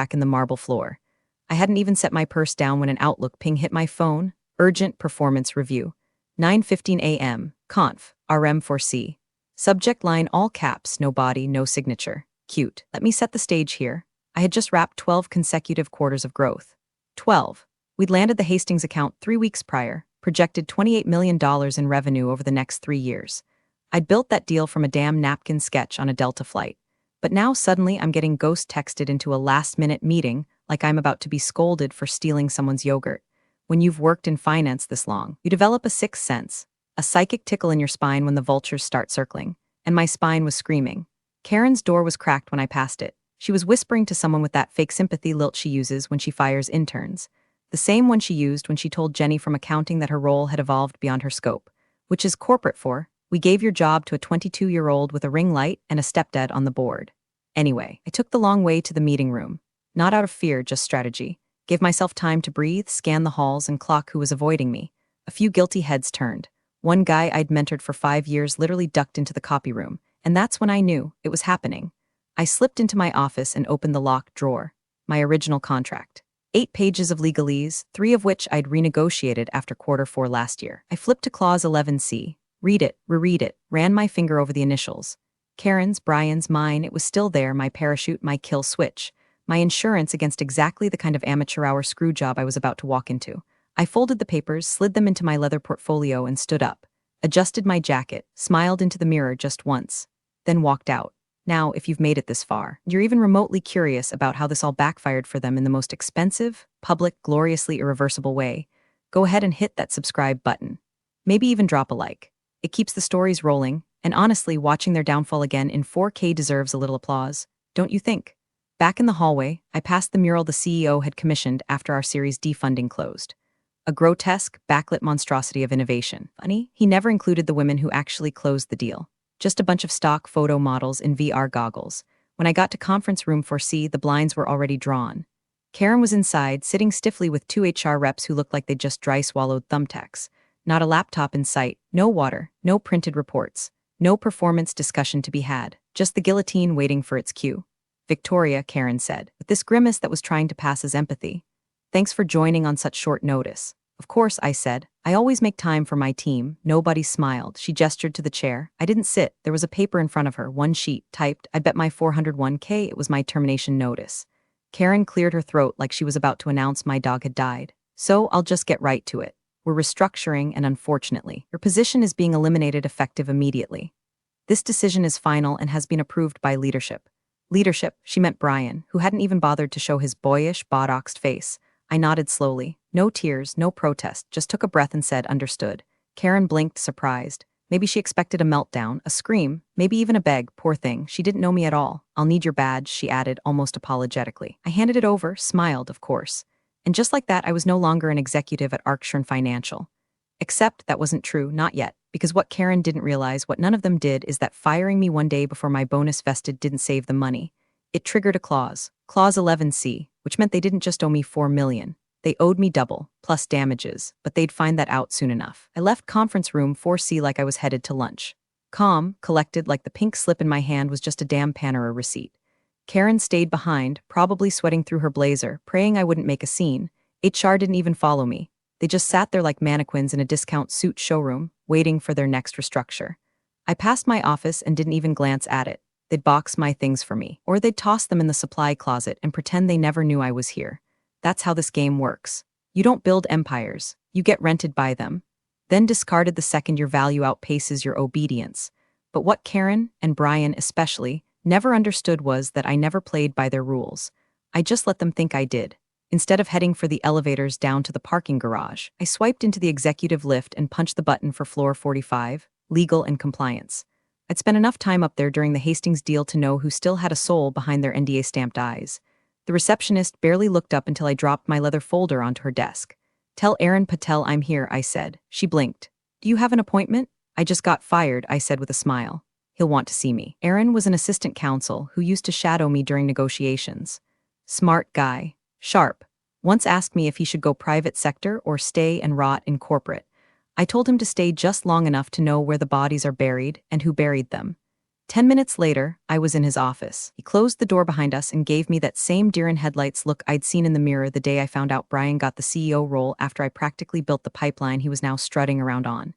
back in the marble floor. I hadn't even set my purse down when an Outlook ping hit my phone. Urgent performance review. 9:15 a.m. Conf. RM4C. Subject line all caps, no body, no signature. Cute. Let me set the stage here. I had just wrapped 12 consecutive quarters of growth. 12. We'd landed the Hastings account 3 weeks prior, projected $28 million in revenue over the next 3 years. I'd built that deal from a damn napkin sketch on a Delta flight. But now suddenly I'm getting ghost texted into a last-minute meeting like I'm about to be scolded for stealing someone's yogurt. When you've worked in finance this long, you develop a sixth sense, a psychic tickle in your spine when the vultures start circling. And my spine was screaming. Karen's door was cracked when I passed it. She was whispering to someone with that fake sympathy lilt she uses when she fires interns. The same one she used when she told Jenny from accounting that her role had evolved beyond her scope. Which is corporate for, we gave your job to a 22-year-old with a ring light and a stepdad on the board. Anyway, I took the long way to the meeting room. Not out of fear, just strategy. Gave myself time to breathe, scan the halls, and clock who was avoiding me. A few guilty heads turned. One guy I'd mentored for 5 years literally ducked into the copy room, and that's when I knew it was happening. I slipped into my office and opened the locked drawer. My original contract. 8 pages of legalese, 3 of which I'd renegotiated after Q4 last year. I flipped to Clause 11C. Read it, reread it, ran my finger over the initials. Karen's, Brian's, mine, it was still there, my parachute, my kill switch. My insurance against exactly the kind of amateur hour screw job I was about to walk into. I folded the papers, slid them into my leather portfolio, and stood up. Adjusted my jacket, smiled into the mirror just once, then walked out. Now, if you've made it this far, you're even remotely curious about how this all backfired for them in the most expensive, public, gloriously irreversible way, go ahead and hit that subscribe button. Maybe even drop a like. It keeps the stories rolling, and honestly, watching their downfall again in 4K deserves a little applause, don't you think? Back in the hallway, I passed the mural the CEO had commissioned after our Series D funding closed. A grotesque, backlit monstrosity of innovation. Funny, he never included the women who actually closed the deal. Just a bunch of stock photo models in VR goggles. When I got to conference room 4C, the blinds were already drawn. Karen was inside, sitting stiffly with 2 HR reps who looked like they'd just dry-swallowed thumbtacks. Not a laptop in sight, no water, no printed reports, no performance discussion to be had, just the guillotine waiting for its cue. Victoria, Karen said, with this grimace that was trying to pass as empathy. Thanks for joining on such short notice. Of course, I said. I always make time for my team. Nobody smiled. She gestured to the chair. I didn't sit. There was a paper in front of her, one sheet, typed. I bet my 401k it was my termination notice. Karen cleared her throat like she was about to announce my dog had died. So I'll just get right to it. We're restructuring, and unfortunately, your position is being eliminated effective immediately. This decision is final and has been approved by leadership. Leadership, she meant Brian, who hadn't even bothered to show his boyish, botoxed face. I nodded slowly. No tears, no protest, just took a breath and said, understood. Karen blinked, surprised. Maybe she expected a meltdown, a scream, maybe even a beg, poor thing. She didn't know me at all. I'll need your badge, she added, almost apologetically. I handed it over, smiled, of course. And just like that, I was no longer an executive at Arcshire Financial. Except that wasn't true, not yet, because what Karen didn't realize, what none of them did, is that firing me one day before my bonus vested didn't save the money. It triggered a clause, Clause 11C, which meant they didn't just owe me $4 million. They owed me double, plus damages, but they'd find that out soon enough. I left conference room 4C like I was headed to lunch. Calm, collected like the pink slip in my hand was just a damn Panera receipt. Karen stayed behind, probably sweating through her blazer, praying I wouldn't make a scene. HR didn't even follow me. They just sat there like mannequins in a discount suit showroom, waiting for their next restructure. I passed my office and didn't even glance at it. They'd box my things for me, or they'd toss them in the supply closet and pretend they never knew I was here. That's how this game works. You don't build empires, you get rented by them, then discarded the second your value outpaces your obedience. But what Karen, and Brian especially, never understood was that I never played by their rules. I just let them think I did. Instead of heading for the elevators down to the parking garage, I swiped into the executive lift and punched the button for floor 45, legal and compliance. I'd spent enough time up there during the Hastings deal to know who still had a soul behind their NDA-stamped eyes. The receptionist barely looked up until I dropped my leather folder onto her desk. Tell Aaron Patel I'm here, I said. She blinked. Do you have an appointment? I just got fired, I said with a smile. He'll want to see me. Aaron was an assistant counsel who used to shadow me during negotiations. Smart guy. Sharp. Once asked me if he should go private sector or stay and rot in corporate. I told him to stay just long enough to know where the bodies are buried and who buried them. 10 minutes later, I was in his office. He closed the door behind us and gave me that same deer-in-headlights look I'd seen in the mirror the day I found out Brian got the CEO role after I practically built the pipeline he was now strutting around on.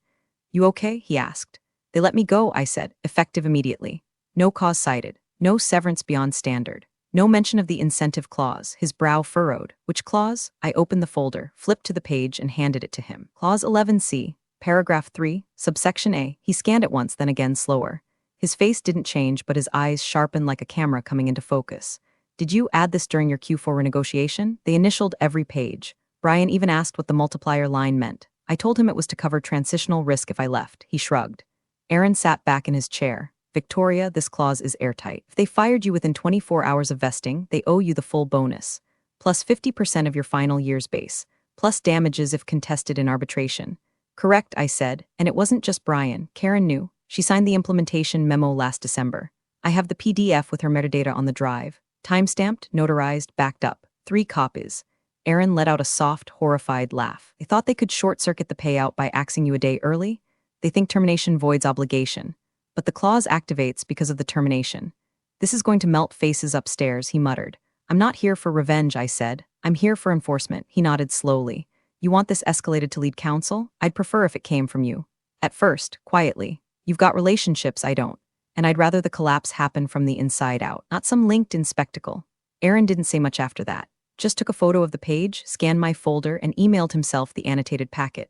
"You okay?" he asked. "They let me go," I said, effective immediately. No cause cited. No severance beyond standard. No mention of the incentive clause, his brow furrowed. Which clause? I opened the folder, flipped to the page, and handed it to him. Clause 11C, paragraph 3, subsection A. He scanned it once, then again slower. His face didn't change, but his eyes sharpened like a camera coming into focus. "Did you add this during your Q4 renegotiation?" They initialed every page. Brian even asked what the multiplier line meant. I told him it was to cover transitional risk if I left. He shrugged. Aaron sat back in his chair. "Victoria, this clause is airtight. If they fired you within 24 hours of vesting, they owe you the full bonus, plus 50% of your final year's base, plus damages if contested in arbitration." "Correct," I said, and it wasn't just Brian. Karen knew. She signed the implementation memo last December. I have the PDF with her metadata on the drive. Timestamped, notarized, backed up. 3 copies. Aaron let out a soft, horrified laugh. "They thought they could short-circuit the payout by axing you a day early? They think termination voids obligation. But the clause activates because of the termination. This is going to melt faces upstairs," he muttered. "I'm not here for revenge," I said. "I'm here for enforcement." He nodded slowly. "You want this escalated to lead counsel? I'd prefer if it came from you." At first, quietly. "You've got relationships, I don't. And I'd rather the collapse happen from the inside out, not some LinkedIn spectacle." Aaron didn't say much after that. Just took a photo of the page, scanned my folder, and emailed himself the annotated packet.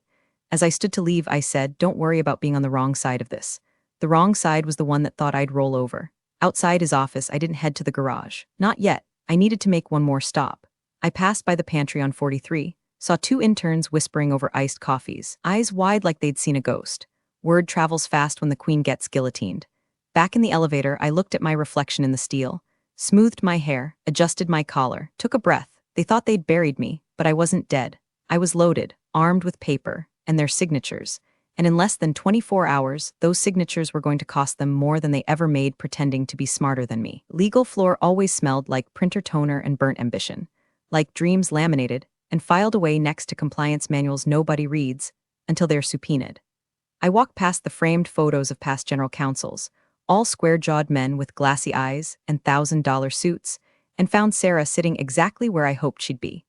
As I stood to leave, I said, "Don't worry about being on the wrong side of this." The wrong side was the one that thought I'd roll over. Outside his office, I didn't head to the garage. Not yet. I needed to make one more stop. I passed by the pantry on 43, saw 2 interns whispering over iced coffees, eyes wide like they'd seen a ghost. Word travels fast when the queen gets guillotined. Back in the elevator, I looked at my reflection in the steel, smoothed my hair, adjusted my collar, took a breath. They thought they'd buried me, but I wasn't dead. I was loaded, armed with paper, and their signatures. And in less than 24 hours, those signatures were going to cost them more than they ever made pretending to be smarter than me. Legal floor always smelled like printer toner and burnt ambition, like dreams laminated and filed away next to compliance manuals nobody reads until they're subpoenaed. I walked past the framed photos of past general counsels, all square-jawed men with glassy eyes and $1,000 suits, and found Sarah sitting exactly where I hoped she'd be,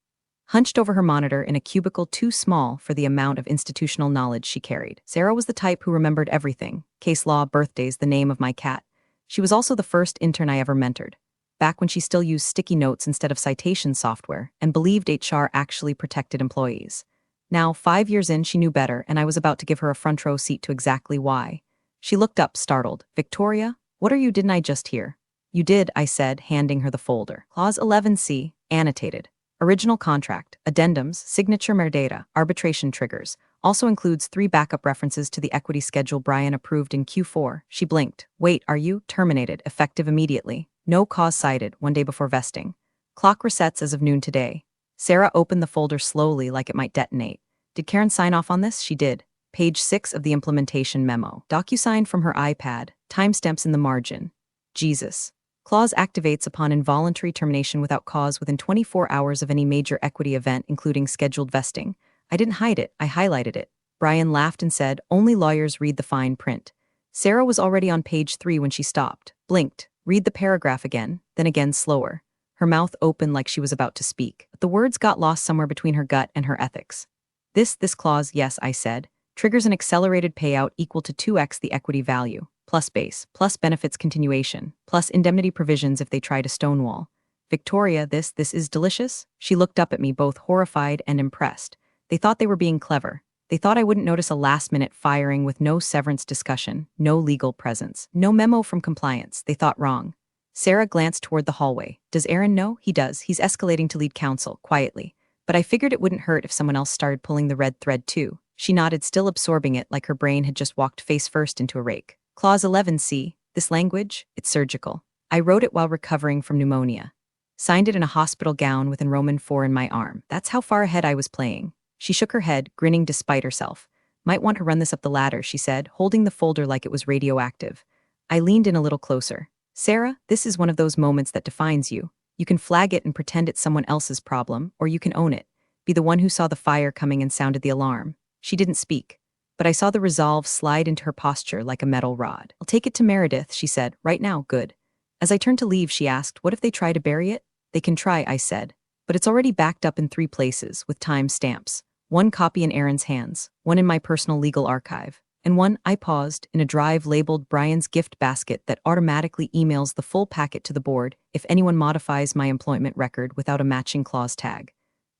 hunched over her monitor in a cubicle too small for the amount of institutional knowledge she carried. Sarah was the type who remembered everything: case law, birthdays, the name of my cat. She was also the first intern I ever mentored, back when she still used sticky notes instead of citation software and believed HR actually protected employees. Now, 5 years in, she knew better, and I was about to give her a front row seat to exactly why. She looked up, startled. "Victoria, what are you? Didn't I just hear?" "You did," I said, handing her the folder. Clause 11C, annotated. Original contract, addendums, signature metadata, arbitration triggers. Also includes 3 backup references to the equity schedule Brian approved in Q4. She blinked. "Wait, are you terminated, effective immediately? No cause cited, 1 day before vesting. Clock resets as of noon today." Sarah opened the folder slowly like it might detonate. "Did Karen sign off on this?" She did. Page 6 of the implementation memo. DocuSign from her iPad. Timestamps in the margin. Jesus. Clause activates upon involuntary termination without cause within 24 hours of any major equity event, including scheduled vesting. I didn't hide it, I highlighted it. Brian laughed and said, "Only lawyers read the fine print." Sarah was already on page 3 when she stopped, blinked, read the paragraph again, then again slower. Her mouth opened like she was about to speak, but the words got lost somewhere between her gut and her ethics. This clause, yes, I said, triggers an accelerated payout equal to 2x the equity value, plus base, plus benefits continuation, plus indemnity provisions if they try to stonewall. "Victoria, this is delicious?" She looked up at me, both horrified and impressed. They thought they were being clever. They thought I wouldn't notice a last-minute firing with no severance discussion, no legal presence, no memo from compliance. They thought wrong. Sarah glanced toward the hallway. "Does Aaron know?" "He does. He's escalating to lead counsel, quietly. But I figured it wouldn't hurt if someone else started pulling the red thread too." She nodded, still absorbing it like her brain had just walked face first into a rake. Clause 11C, this language, it's surgical. I wrote it while recovering from pneumonia. Signed it in a hospital gown with Roman 4 in my arm. That's how far ahead I was playing. She shook her head, grinning despite herself. "Might want to run this up the ladder," she said, holding the folder like it was radioactive. I leaned in a little closer. "Sarah, this is one of those moments that defines you. You can flag it and pretend it's someone else's problem, or you can own it. Be the one who saw the fire coming and sounded the alarm." She didn't speak. but I saw the resolve slide into her posture like a metal rod. "I'll take it to Meredith," she said. "Right now, good." As I turned to leave, she asked, "What if they try to bury it?" "They can try," I said. "But it's already backed up in 3 places, with time stamps. One copy in Aaron's hands, one in my personal legal archive, and one," I paused, "in a drive labeled Brian's gift basket that automatically emails the full packet to the board if anyone modifies my employment record without a matching clause tag."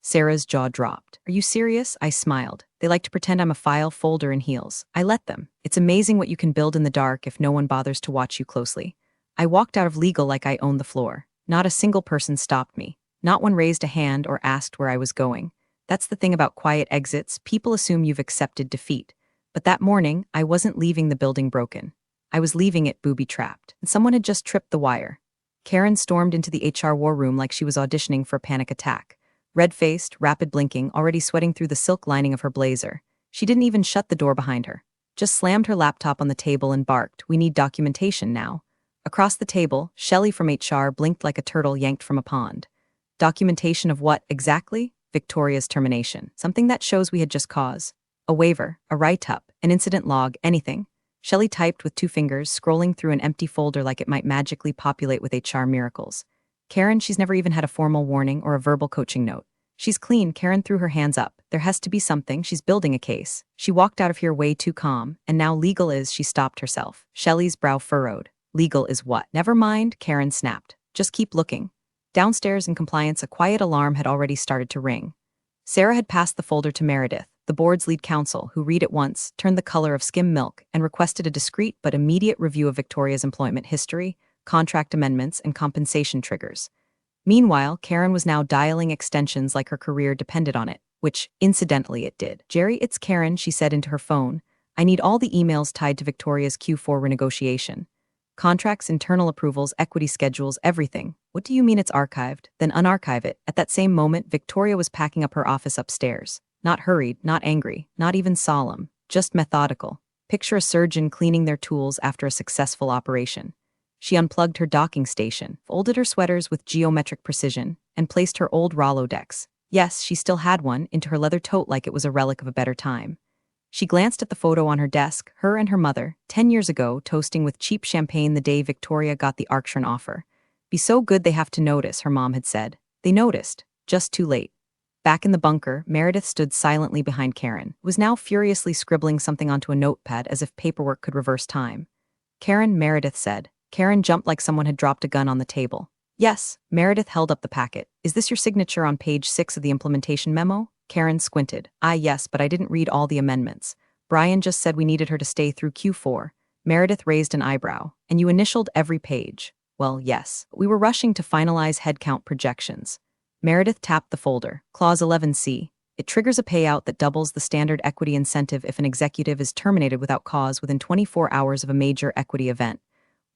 Sarah's jaw dropped. "Are you serious?" I smiled. "They like to pretend I'm a file folder in heels. I let them. It's amazing what you can build in the dark if no one bothers to watch you closely." I walked out of legal like I owned the floor. Not a single person stopped me. Not one raised a hand or asked where I was going. That's the thing about quiet exits. People assume you've accepted defeat. But that morning, I wasn't leaving the building broken. I was leaving it booby-trapped. And someone had just tripped the wire. Karen stormed into the HR war room like she was auditioning for a panic attack. Red-faced, rapid blinking, already sweating through the silk lining of her blazer. She didn't even shut the door behind her. Just slammed her laptop on the table and barked, "We need documentation now." Across the table, Shelley from HR blinked like a turtle yanked from a pond. Documentation of what, exactly? Victoria's termination. Something that shows we had just cause. A waiver, a write-up, an incident log, anything. Shelley typed with 2 fingers, scrolling through an empty folder like it might magically populate with HR miracles. Karen, she's never even had a formal warning or a verbal coaching note. She's clean. Karen threw her hands up. There has to be something. She's building a case. She walked out of here way too calm, and now legal is. She stopped herself. Shelley's brow furrowed. Legal is what? Never mind, Karen snapped. Just keep looking. Downstairs in compliance, a quiet alarm had already started to ring. Sarah had passed the folder to Meredith, the board's lead counsel, who read it once, turned the color of skim milk, and requested a discreet but immediate review of Victoria's employment history, contract amendments, and compensation triggers. Meanwhile, Karen was now dialing extensions like her career depended on it, which, incidentally, it did. "Jerry, it's Karen," she said into her phone. "I need all the emails tied to Victoria's Q4 renegotiation. Contracts, internal approvals, equity schedules, everything." "What do you mean it's archived?" "Then unarchive it." At that same moment, Victoria was packing up her office upstairs. Not hurried, not angry, not even solemn, just methodical. Picture a surgeon cleaning their tools after a successful operation. She unplugged her docking station, folded her sweaters with geometric precision, and placed her old Rolodex. Yes, she still had one, into her leather tote like it was a relic of a better time. She glanced at the photo on her desk, her and her mother, 10 years ago, toasting with cheap champagne the day Victoria got the Arctron offer. "Be so good they have to notice," her mom had said. They noticed, just too late. Back in the bunker, Meredith stood silently behind Karen, who was now furiously scribbling something onto a notepad as if paperwork could reverse time. "Karen," Meredith said. Karen jumped like someone had dropped a gun on the table. "Yes." Meredith held up the packet. "Is this your signature on page 6 of the implementation memo?" Karen squinted. Yes, but I didn't read all the amendments. Brian just said we needed her to stay through Q4. Meredith raised an eyebrow. "And you initialed every page?" "Well, yes. We were rushing to finalize headcount projections." Meredith tapped the folder. "Clause 11C. It triggers a payout that doubles the standard equity incentive if an executive is terminated without cause within 24 hours of a major equity event."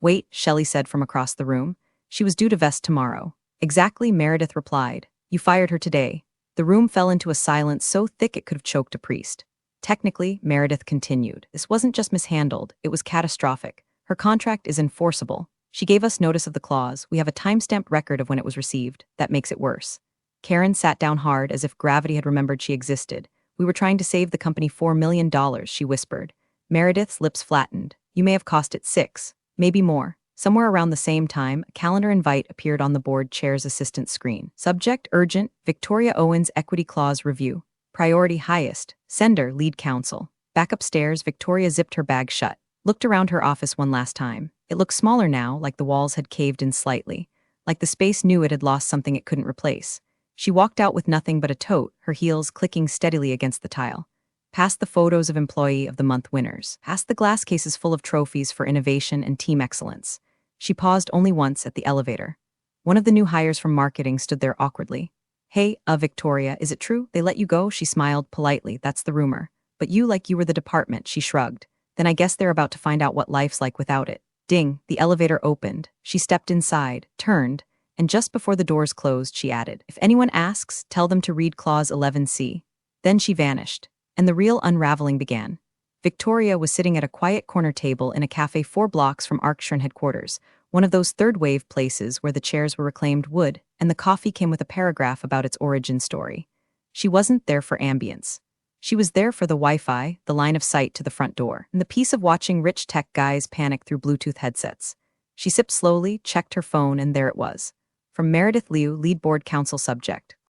"Wait," Shelley said from across the room. "She was due to vest tomorrow." "Exactly," Meredith replied. "You fired her today." The room fell into a silence so thick it could have choked a priest. "Technically," Meredith continued, "this wasn't just mishandled, it was catastrophic. Her contract is enforceable. She gave us notice of the clause. We have a time-stamped record of when it was received. That makes it worse." Karen sat down hard as if gravity had remembered she existed. "We were trying to save the company $4 million, she whispered. Meredith's lips flattened. "You may have cost it 6, maybe more." Somewhere around the same time, a calendar invite appeared on the board chair's assistant screen. Subject, urgent, Victoria Owens Equity Clause Review. Priority highest. Sender, lead counsel. Back upstairs, Victoria zipped her bag shut. Looked around her office one last time. It looked smaller now, like the walls had caved in slightly. Like the space knew it had lost something it couldn't replace. She walked out with nothing but a tote, her heels clicking steadily against the tile. Past the photos of Employee of the Month winners. Past the glass cases full of trophies for innovation and team excellence. She paused only once at the elevator. One of the new hires from marketing stood there awkwardly. "Hey, Victoria, is it true? They let you go?" She smiled politely. "That's the rumor. But you like you were the department," she shrugged. "Then I guess they're about to find out what life's like without it." Ding, the elevator opened. She stepped inside, turned, and just before the doors closed, she added, "If anyone asks, tell them to read Clause 11C. Then she vanished, and the real unraveling began. Victoria was sitting at a quiet corner table in a cafe 4 blocks from Arctron headquarters, one of those third-wave places where the chairs were reclaimed wood, and the coffee came with a paragraph about its origin story. She wasn't there for ambience. She was there for the Wi-Fi, the line of sight to the front door, and the peace of watching rich tech guys panic through Bluetooth headsets. She sipped slowly, checked her phone, and there it was. From Meredith Liu, lead board counsel subject.